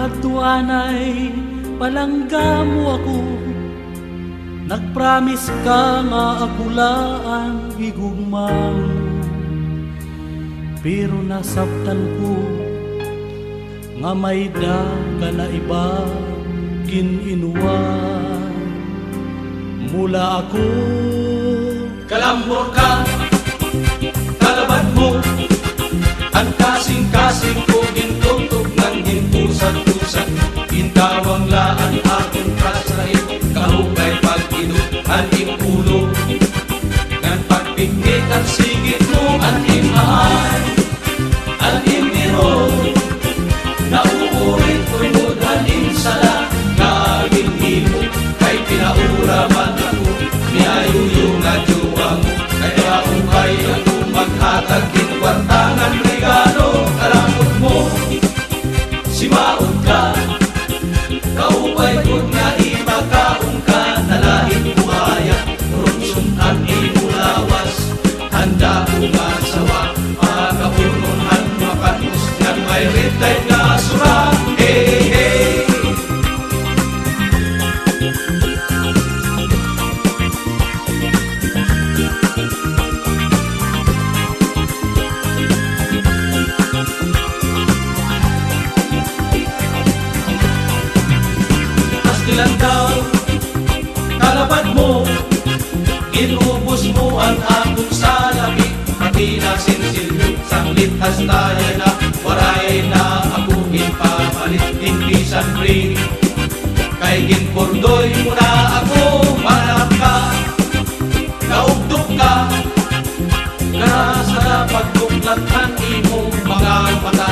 Tuanay palangga mo ako, nagpromise ka nga akulaan higugmang, pero nasabtan ko nga may ka na iba kininuwan. Mula ako kalambor ka, kalabad mo, ang kasing-kasing ko gintutok ng gintusag-tusag, gintawang laan akong kasahit, kahukay pag-inuhan ing ulo, ngan pagpigit ang sigit mo, ang imahay, ang imiro, nauulit ko'y mudhalin sala, kaging himo, kay pinauraman ako, niyayuyo nga jowa mo, kaya ukay ako maghatag kinwartangan regalo, kalamot mo, si maod ka, kaupay kung nga ibakaon ka, nalahit buhaya, runsuntan imulawas, handa ko nga sawa, pagkapunuhan makanus, nang may ritay nga sura, hey, hey. Ilan daw, kalabad mo, inubos mo ang akong salapi, pati na sinsilyo, sanglit hastaya na, waray na ako ipapalit, inpisan ring, kay ginpordoy mo na ako, manap ka, naugdok ka, sa pagbuklatan imo mga mata,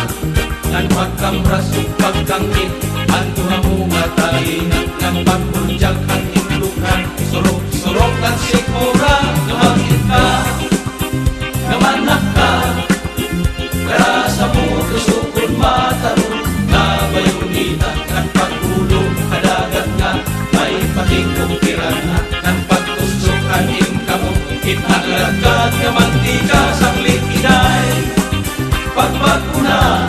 ng pagkamraso, pagkangkit, antuha mo matalingan, ng pagbudyag ang itlukan, surok-surok ang sikmura, lumangit ka, namanak ka, karasa mo tusukon matarong, nabayunita, ng pagulong kadagat nga, may patingkong kirana, ng pagtusok ang ingkamo, inaglagad nga mantika, saklit inay, pagpaguna,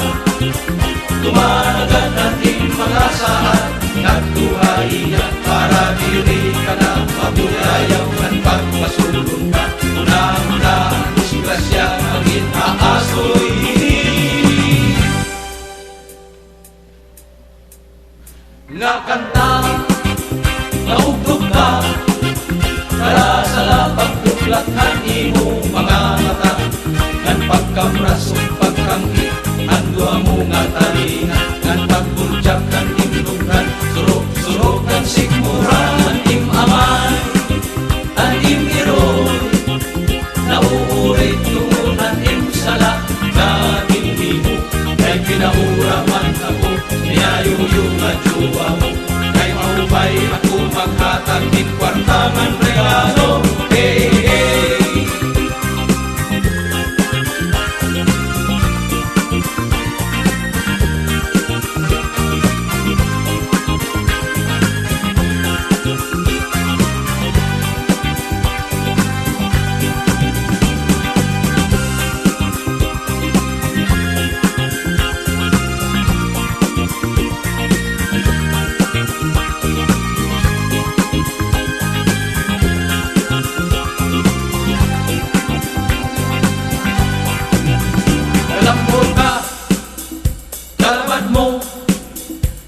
tumanagan natin mga saan, nagtuhaiya para diri ka na mabuyayaw ng pagpasulong ka, una-una ang disgrasya ang inaasoy. Nga kanta, naugtog ka, para sa lapag tuklatan imo mga mata, ng pagkamraso, pagkangkit, andwa mo nga talina, ng pagbuljak ng imlugan, surok-surok ng sikmura, ang imaman, ang imiroy, nauurit tungunan imsala, naging himo, kay pinauraman ako, niyayuyo nga jowa mo, kay maupay ako maghatag din kwartangan regalo, hey, hey.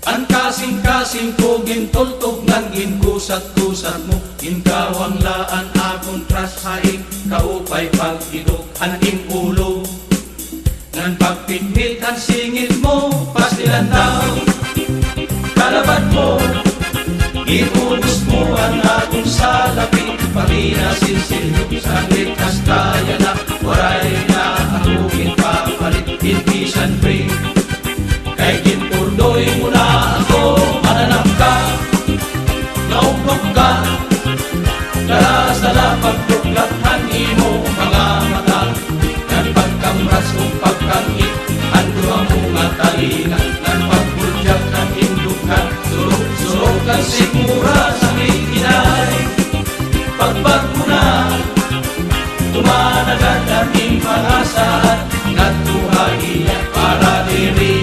Ang kasing-kasing ko gintultog ng ginkusat-kusat mo, ginkawang laan akong trashaing, kaupay pag-idok ang imulo, nang pagpigmit ang singit mo, pastilan daw, kalabad mo, inubos mo ang akong salapi, pati na sinsilyo, sanglit hastaya na, waray na ako ginpapalit, inpisan free, kay ginpurdoy mo na ako, mananap ka, naugtog ka, karasala pagtuklatan imo mga mata, ng pagkamras kong pagkangit, andwa mo nga talina, ng pagbuljak ng indukan, surok-surok ang sikmura sa inay, pagpagmuna, tumanagad ang imang asaan, natuhahiya para diri